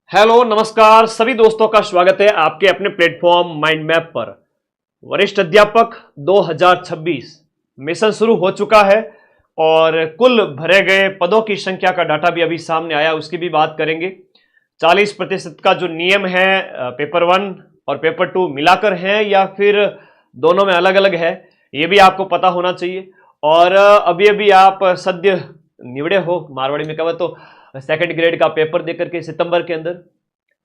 Hello नमस्कार सभी दोस्तों का स्वागत है आपके अपने प्लेटफॉर्म माइंड मैप पर। वरिष्ठ अध्यापक 2026 मिशन शुरू हो चुका है और कुल भरे गए पदों की संख्या का डाटा भी अभी सामने आया, उसकी भी बात करेंगे। 40% का जो नियम है पेपर 1 और पेपर 2 मिलाकर है या फिर दोनों में अलग अलग है, ये भी आपको पता होना चाहिए। और अभी अभी आप सद्य निवड़े हो, मारवाड़ी में कहा तो सेकंड ग्रेड का पेपर देकर के सितंबर के अंदर।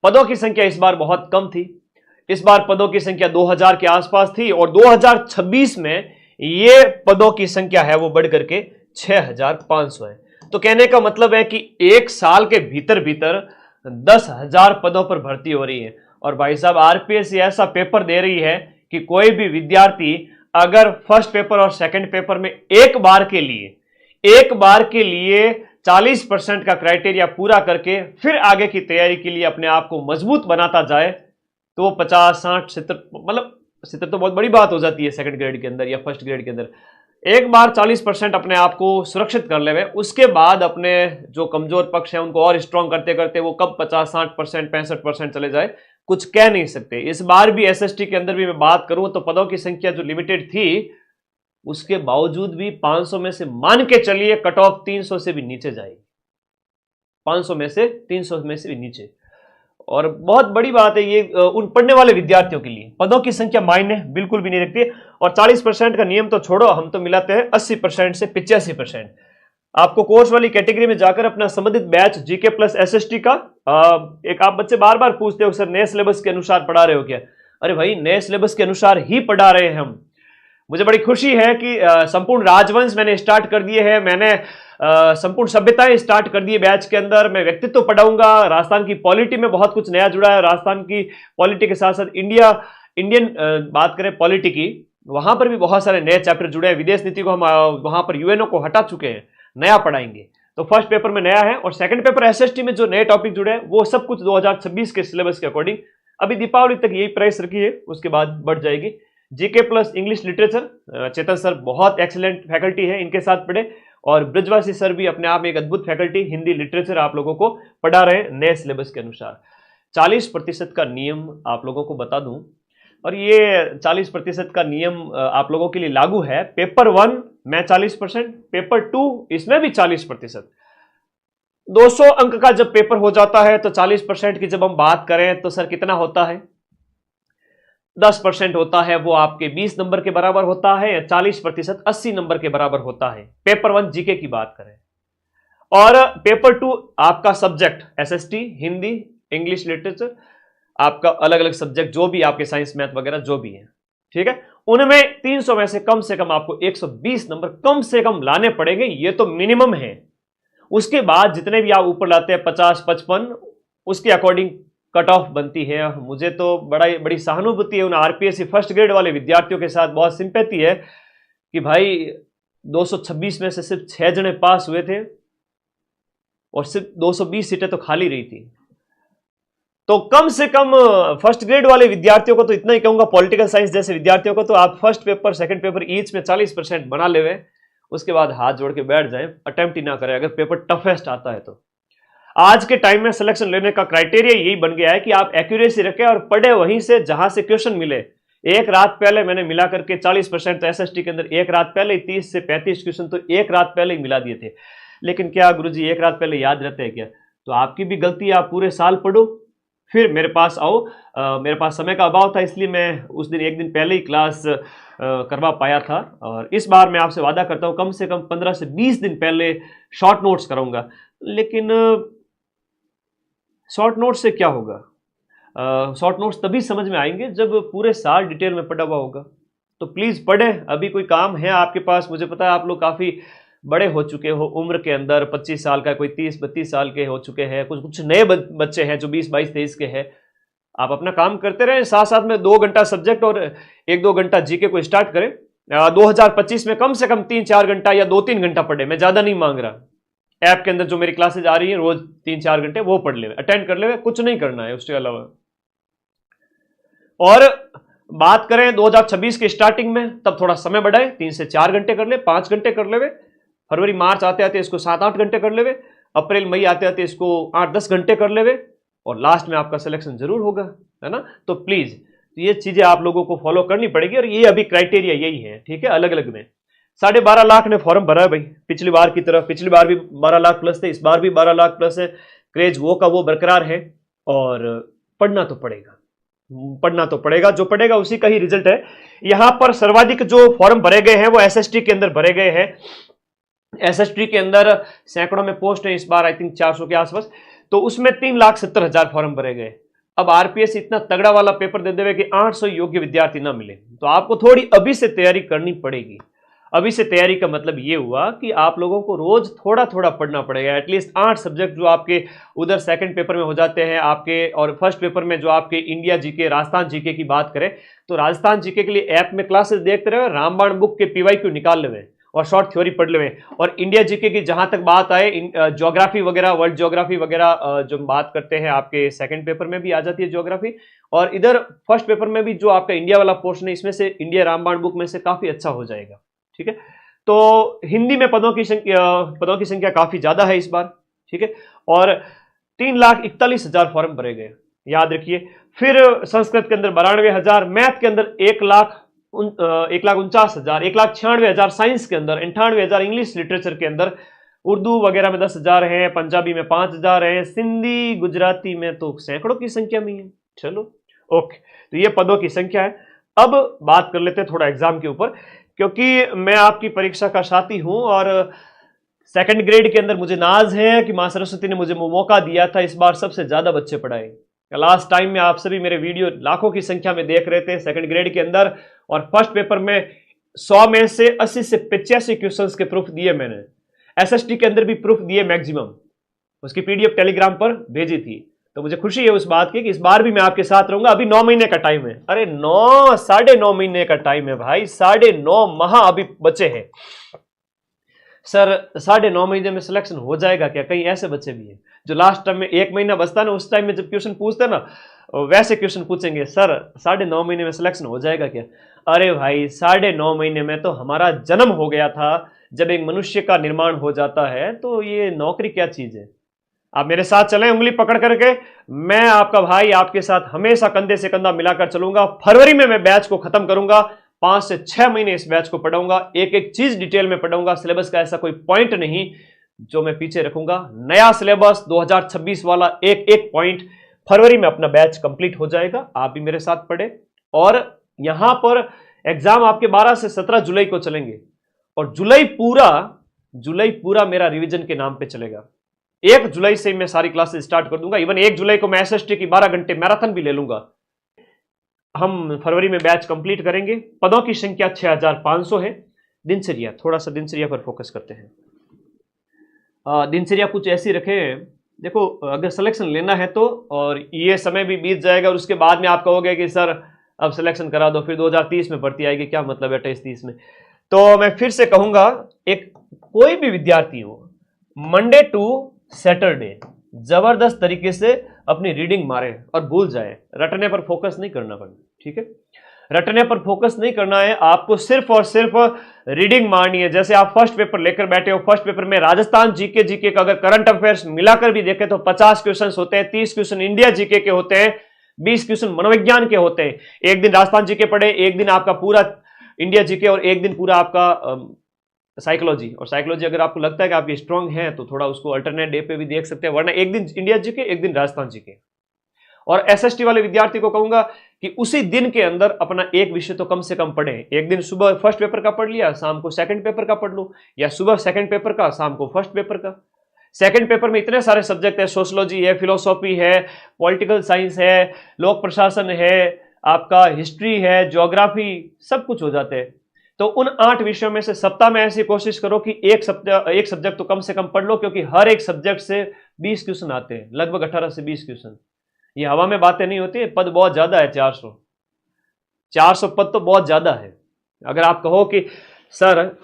पदों की संख्या इस बार बहुत कम थी, इस बार पदों की संख्या 2000 के आसपास थी और 2026 में ये पदों की संख्या है वो बढ़ करके 6500 है। तो कहने का मतलब है कि एक साल के भीतर भीतर 10,000 पदों पर भर्ती हो रही है। और भाई साहब आरपीएससी ऐसा पेपर दे रही है कि कोई भी विद्यार्थी अगर फर्स्ट पेपर और सेकंड पेपर में एक बार के लिए 40% का क्राइटेरिया पूरा करके फिर आगे की तैयारी के लिए अपने आप को मजबूत बनाता जाए तो वो 50, 60, 70 मतलब 70 तो बहुत बड़ी बात हो जाती है सेकंड ग्रेड के अंदर या फर्स्ट ग्रेड के अंदर। एक बार 40% अपने आप को सुरक्षित कर ले, उसके बाद अपने जो कमजोर पक्ष है उनको और स्ट्रांग करते करते वो कब 50, 60%, 65% चले जाए कुछ कह नहीं सकते। इस बार भी एसएसटी के अंदर भी मैं बात करूं तो पदों की संख्या जो लिमिटेड थी उसके बावजूद भी 500 में से मान के चलिए कट ऑफ 300 से भी नीचे जाएगी, 500 में से 300 में से भी नीचे। और बहुत बड़ी बात है ये उन पढ़ने वाले विद्यार्थियों के लिए। पदों की संख्या मायने बिल्कुल भी नहीं रखती और 40% का नियम तो छोड़ो, हम तो मिलाते हैं 80% से 85%। आपको कोर्स वाली कैटेगरी में जाकर अपना संबंधित बैच जीके प्लस एसएसटी का एक आप बच्चे बार बार पूछते हो सर नए सिलेबस के अनुसार पढ़ा रहे हो क्या? अरे भाई नए सिलेबस के अनुसार ही पढ़ा रहे हैं हम। मुझे बड़ी खुशी है कि संपूर्ण राजवंश मैंने स्टार्ट कर दिए हैं, मैंने संपूर्ण सभ्यताएं स्टार्ट कर दिए बैच के अंदर। मैं व्यक्तित्व पढ़ाऊंगा, राजस्थान की पॉलिटी में बहुत कुछ नया जुड़ा है, राजस्थान की पॉलिटी के साथ साथ इंडियन बात करें पॉलिटी की, वहां पर भी बहुत सारे नए चैप्टर जुड़े हैं। विदेश नीति को हम वहां पर यूएनओ को हटा चुके हैं, नया पढ़ाएंगे। तो फर्स्ट पेपर में नया है और सेकंड पेपर एसएसटी में जो नए टॉपिक जुड़े हैं वो सब कुछ 2026 के सिलेबस के अकॉर्डिंग अभी दीपावली तक यही प्राइस रखी है, उसके बाद बढ़ जाएगी। जीके प्लस इंग्लिश लिटरेचर चेतन सर बहुत एक्सीलेंट फैकल्टी है, इनके साथ पढ़े। और ब्रजवासी सर भी अपने आप में एक अद्भुत फैकल्टी, हिंदी लिटरेचर आप लोगों को पढ़ा रहे हैं नए सिलेबस के अनुसार। 40% का नियम आप लोगों को बता दूं, और ये 40% का नियम आप लोगों के लिए लागू है। पेपर 1 में 40%, पेपर 2 इसमें भी 40%। 200 अंक का जब पेपर हो जाता है तो 40% की जब हम बात करें तो सर कितना होता है? 10% होता है, वो आपके 20 नंबर के बराबर होता है। 40% 80 नंबर के बराबर होता है। पेपर 1 जीके की बात करें और पेपर 2 आपका subject SST, Hindi, English literature, आपका अलग अलग सब्जेक्ट जो भी आपके साइंस मैथ वगैरह जो भी है, ठीक है, उनमें 300 में से कम आपको 120 नंबर कम से कम लाने पड़ेंगे, ये तो मिनिमम है। उसके बाद जितने भी आप ऊपर लाते हैं 50, 55, उसके अकॉर्डिंग कट ऑफ बनती है। मुझे तो बड़ी सहानुभूति है उन आरपीएससी फर्स्ट ग्रेड वाले विद्यार्थियों के साथ, बहुत सिंपैथी है कि भाई 226 में से सिर्फ 6 जने पास हुए थे और सिर्फ 220 सीटें तो खाली रही थी। तो कम से कम फर्स्ट ग्रेड वाले विद्यार्थियों को तो इतना ही कहूंगा, पॉलिटिकल साइंस जैसे विद्यार्थियों को तो आप first paper second paper each में 40% बना ले, उसके बाद हाथ जोड़ के बैठ जाएं, अटेम्प्ट ही ना करें अगर पेपर टफेस्ट आता है तो। आज के टाइम में सिलेक्शन लेने का क्राइटेरिया यही बन गया है कि आप एक्यूरेसी रखें और पढ़े वहीं से जहां से क्वेश्चन मिले। एक रात पहले मैंने मिला करके 40% तो एसएसटी के अंदर एक रात पहले 30 से 35 क्वेश्चन तो एक रात पहले ही मिला दिए थे। लेकिन क्या गुरुजी एक रात पहले याद रहते हैं क्या? तो आपकी भी गलती है, आप पूरे साल पढ़ो फिर मेरे पास आओ। मेरे पास समय का अभाव था इसलिए मैं उस दिन एक दिन पहले ही क्लास करवा पाया था, और इस बार मैं आपसे वादा करता हूं कम से कम 15 से 20 दिन पहले शॉर्ट नोट्स कराऊंगा। लेकिन शॉर्ट नोट्स से क्या होगा? शॉर्ट नोट्स तभी समझ में आएंगे जब पूरे साल डिटेल में पढ़ा हुआ होगा। तो प्लीज पढ़ें, अभी कोई काम है आपके पास। मुझे पता है आप लोग काफी बड़े हो चुके हो उम्र के अंदर, 25 साल का, कोई 30-32 साल के हो चुके हैं, कुछ नए बच्चे हैं जो 20-22-23 के हैं। आप अपना काम करते रहें, साथ साथ में 2 घंटा सब्जेक्ट और 1-2 घंटा जीके को स्टार्ट करें। 2025 में कम से कम 3-4 घंटा या 2-3 घंटा पढ़े, मैं ज्यादा नहीं मांग रहा। ऐप के अंदर जो मेरी क्लासेज आ रही है रोज 3-4 घंटे वो पढ़ ले, अटेंड कर ले, कुछ नहीं करना है उसके अलावा। और बात करें 2026 के स्टार्टिंग में, तब थोड़ा समय बढ़ाए, 3 से 4 घंटे कर ले, 5 घंटे कर ले। फरवरी मार्च आते आते इसको 7-8 घंटे कर ले। अप्रैल मई आते आते इसको 8-10 घंटे कर ले। और लास्ट में आपका सिलेक्शन जरूर होगा, है ना। तो प्लीज ये चीजें आप लोगों को फॉलो करनी पड़ेगी, और ये अभी क्राइटेरिया यही है, ठीक है। अलग अलग में 12.5 लाख ने फॉर्म भरा है भाई, पिछली बार की तरह। पिछली बार भी 12 लाख प्लस थे, इस बार भी 12 लाख प्लस है। क्रेज वो का वो बरकरार है, और पढ़ना तो पड़ेगा, पढ़ना तो पड़ेगा। जो पढ़ेगा उसी का ही रिजल्ट है। यहां पर सर्वाधिक जो फॉर्म भरे गए हैं वो एसएसटी के अंदर भरे गए हैं। एसएसटी के अंदर सैकड़ों में पोस्ट है इस बार, आई थिंक 400 के आसपास। तो उसमें 3,70,000 फॉर्म भरे गए। अब आरपीएस इतना तगड़ा वाला पेपर दे देवे कि 800 योग्य विद्यार्थी ना मिले, तो आपको थोड़ी अभी से तैयारी करनी पड़ेगी। अभी से तैयारी का मतलब ये हुआ कि आप लोगों को रोज थोड़ा थोड़ा पढ़ना पड़ेगा। एटलीस्ट 8 सब्जेक्ट जो आपके उधर सेकंड पेपर में हो जाते हैं आपके, और फर्स्ट पेपर में जो आपके इंडिया जीके, राजस्थान जीके की बात करें तो राजस्थान जीके के लिए ऐप में क्लासेस देखते रहे, रामबाण बुक के पीवाईक्यू निकाल लेवे और शॉर्ट थ्योरी पढ़ लेवे। और इंडिया जीके की जहां तक बात आए, ज्योग्राफी वगैरह, वर्ल्ड ज्योग्राफी वगैरह जो बात करते हैं आपके सेकंड पेपर में भी आ जाती है ज्योग्राफी, और इधर फर्स्ट पेपर में भी जो आपका इंडिया वाला पोर्शन है इसमें से इंडिया रामबाण बुक में से काफी अच्छा हो जाएगा, ठीक है। तो हिंदी में पदों की संख्या काफी ज्यादा है इस बार, ठीक है। और 3,41,000 फॉर्म भरे गए, याद रखिए। फिर संस्कृत के अंदर 92,000, मैथ के अंदर 1,49,000, 1,96,000 साइंस के अंदर, 98,000 इंग्लिश लिटरेचर के अंदर, उर्दू वगैरह में 10,000 है, पंजाबी में 5,000 है, सिंधी गुजराती में तो सैकड़ों की संख्या में है। चलो ओके, तो ये पदों की संख्या है। अब बात कर लेते हैं थोड़ा एग्जाम के ऊपर, क्योंकि मैं आपकी परीक्षा का साथी हूं और सेकंड ग्रेड के अंदर मुझे नाज है कि मां सरस्वती ने मुझे मौका दिया था इस बार सबसे ज्यादा बच्चे पढ़ाए। लास्ट टाइम में आप सभी मेरे वीडियो लाखों की संख्या में देख रहे थे सेकंड ग्रेड के अंदर, और फर्स्ट पेपर में 100 में से 80 से 85 क्वेश्चंस के प्रूफ दिए मैंने। एसएसटी के अंदर भी प्रूफ दिए मैक्सिमम, उसकी पीडीएफ टेलीग्राम पर भेजी थी। तो मुझे खुशी है उस बात की कि इस बार भी मैं आपके साथ रहूंगा। अभी 9 महीने का टाइम है, अरे 9 महीने का टाइम है भाई, 9.5 माह अभी बचे हैं। सर 9.5 महीने में सिलेक्शन हो जाएगा क्या? कहीं ऐसे बच्चे भी हैं जो लास्ट टाइम में 1 महीना बचता है ना, उस टाइम में जब क्वेश्चन पूछते ना वैसे क्वेश्चन पूछेंगे, सर 9.5 महीने में सिलेक्शन हो जाएगा क्या? अरे भाई 9.5 महीने में तो हमारा जन्म हो गया था। जब एक मनुष्य का निर्माण हो जाता है तो ये नौकरी क्या चीज है। आप मेरे साथ चलें उंगली पकड़ करके, मैं आपका भाई आपके साथ हमेशा कंधे से कंधा मिलाकर चलूंगा। फरवरी में मैं बैच को खत्म करूंगा, 5 से 6 महीने इस बैच को पढ़ाऊंगा, एक एक चीज डिटेल में पढ़ाऊंगा। सिलेबस का ऐसा कोई पॉइंट नहीं जो मैं पीछे रखूंगा। नया सिलेबस 2026 वाला एक एक पॉइंट, फरवरी में अपना बैच कंप्लीट हो जाएगा। आप भी मेरे साथ पढ़े। और यहां पर एग्जाम आपके 12 से 17 जुलाई को चलेंगे, और जुलाई पूरा मेरा रिवीजन के नाम पे चलेगा। 1 जुलाई से मैं सारी क्लासेस स्टार्ट कर दूंगा। इवन 1 जुलाई को मैं एसएसटी की 12 घंटे मैराथन भी ले लूंगा। हम फरवरी में बैच कंप्लीट करेंगे। पदों की संख्या 6,500 है। दिनचर्या, थोड़ा सा दिनचर्या पर फोकस करते हैं। दिनचर्या कुछ ऐसी रखे, देखो अगर सिलेक्शन लेना है तो, और ये समय भी बीत जाएगा और उसके बाद में आप कहोगे कि सर अब सिलेक्शन करा दो, फिर 2030 में भर्ती आएगी, क्या मतलब है 28-30 में। तो मैं फिर से कहूंगा, एक कोई भी विद्यार्थी हो, मंडे टू सैटरडे जबरदस्त तरीके से अपनी रीडिंग मारे और भूल जाए। रटने पर फोकस नहीं करना पड़े, ठीक है। रटने पर फोकस नहीं करना है, आपको सिर्फ और सिर्फ रीडिंग मारनी है। जैसे आप फर्स्ट पेपर लेकर बैठे हो, फर्स्ट पेपर में राजस्थान जीके का अगर करंट अफेयर्स मिलाकर भी देखें तो 50 क्वेश्चन होते हैं, 30 क्वेश्चन इंडिया जीके के होते हैं, 20 क्वेश्चन मनोविज्ञान के होते हैं। एक दिन राजस्थान जीके पढ़े, एक दिन आपका पूरा इंडिया जीके, और एक दिन पूरा आपका साइकोलॉजी। और साइकोलॉजी अगर आपको लगता है कि आपकी स्ट्रांग है तो थोड़ा उसको अल्टरनेट डे पे भी देख सकते हैं, वरना एक दिन इंडिया जीके, एक दिन राजस्थान जीके। और एसएसटी वाले विद्यार्थी को कहूंगा कि उसी दिन के अंदर अपना एक विषय तो कम से कम पढ़ें। एक दिन सुबह फर्स्ट पेपर का पढ़ लिया, शाम को सेकंड पेपर का पढ़ लो, या सुबह सेकंड पेपर का, शाम को फर्स्ट पेपर का। सेकंड पेपर में इतने सारे सब्जेक्ट है, सोशियोलॉजी है, फिलोसॉफी है, पॉलिटिकल साइंस है, लोक प्रशासन है, आपका हिस्ट्री है, ज्योग्राफी, सब कुछ हो जाते हैं। तो उन 8 विषयों में से सप्ताह में ऐसी कोशिश करो कि एक सब्जेक्ट तो कम से कम पढ़ लो, क्योंकि हर एक सब्जेक्ट से 20 क्वेश्चन आते हैं, लगभग 18 से 20 क्वेश्चन। ये हवा में बातें नहीं होती, पद बहुत ज्यादा है। 400 पद तो बहुत ज्यादा है। अगर आप कहो कि सर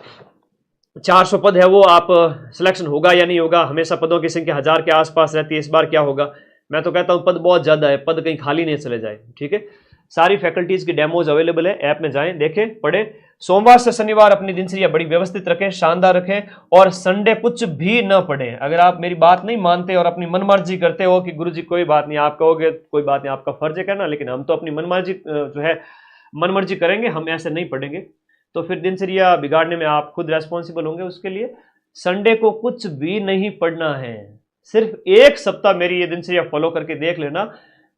400 पद है, वो आप सिलेक्शन होगा या नहीं होगा, हमेशा पदों की संख्या 1000 के आसपास रहती है, इस बार क्या होगा, मैं तो कहता हूं पद बहुत ज्यादा है, पद कहीं खाली नहीं चले जाए, ठीक है। सारी फैकल्टीज की डेमोज अवेलेबल है, ऐप में जाएं, देखें, पढ़ें। सोमवार से शनिवार अपनी दिनचर्या बड़ी व्यवस्थित रखें, शानदार रखें, और संडे कुछ भी न पढ़ें। अगर आप मेरी बात नहीं मानते और अपनी मनमर्जी करते हो कि गुरुजी कोई बात नहीं, आप कहोगे कोई बात नहीं, आपका फर्ज है करना, लेकिन हम तो अपनी मनमर्जी जो है मनमर्जी करेंगे, हम ऐसे नहीं पढ़ेंगे, तो फिर दिनचर्या बिगाड़ने में आप खुद रेस्पॉन्सिबल होंगे उसके लिए। संडे को कुछ भी नहीं पढ़ना है, सिर्फ एक सप्ताह मेरी ये दिनचर्या फॉलो करके देख लेना।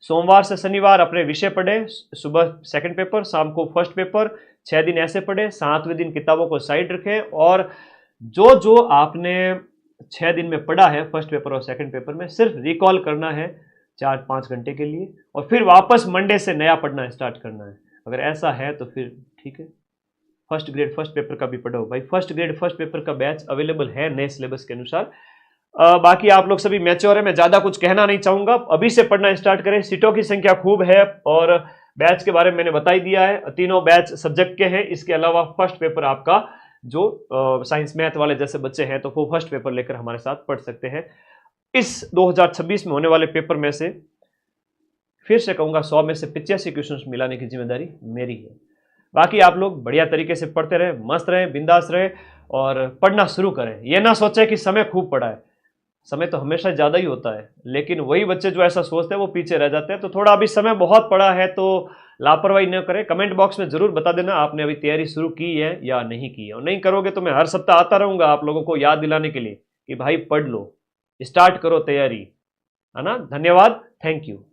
सोमवार से शनिवार अपने विषय पढ़ें, सुबह सेकंड पेपर, शाम को फर्स्ट पेपर, 6 दिन ऐसे पढ़ें, 7वें दिन किताबों को साइड रखें, और जो जो आपने 6 दिन में पढ़ा है फर्स्ट पेपर और सेकंड पेपर में, सिर्फ रिकॉल करना है 4-5 घंटे के लिए, और फिर वापस मंडे से नया पढ़ना स्टार्ट करना है। अगर ऐसा है तो फिर ठीक है। फर्स्ट ग्रेड फर्स्ट पेपर का भी पढ़ो भाई, फर्स्ट ग्रेड फर्स्ट पेपर का बैच अवेलेबल है नए सिलेबस के अनुसार। बाकी आप लोग सभी मैच्योर है, मैं ज्यादा कुछ कहना नहीं चाहूंगा, अभी से पढ़ना स्टार्ट करें। सीटों की संख्या खूब है, और बैच के बारे में मैंने बता ही दिया है, तीनों बैच सब्जेक्ट के हैं। इसके अलावा फर्स्ट पेपर आपका जो साइंस मैथ वाले जैसे बच्चे हैं तो वो फर्स्ट पेपर लेकर हमारे साथ पढ़ सकते हैं। इस 2026 में होने वाले पेपर में से फिर से कहूंगा 100 में से 85 क्वेश्चन मिलाने की जिम्मेदारी मेरी है। बाकी आप लोग बढ़िया तरीके से पढ़ते रहे, मस्त रहे, बिंदास रहे, और पढ़ना शुरू करें। यह ना सोचे कि समय खूब पढ़ा है, समय तो हमेशा ज्यादा ही होता है, लेकिन वही बच्चे जो ऐसा सोचते हैं वो पीछे रह जाते हैं। तो थोड़ा अभी समय बहुत पड़ा है तो लापरवाही न करें। कमेंट बॉक्स में जरूर बता देना आपने अभी तैयारी शुरू की है या नहीं की है, और नहीं करोगे तो मैं हर सप्ताह आता रहूंगा आप लोगों को याद दिलाने के लिए कि भाई पढ़ लो, स्टार्ट करो तैयारी, है ना। धन्यवाद, थैंक यू।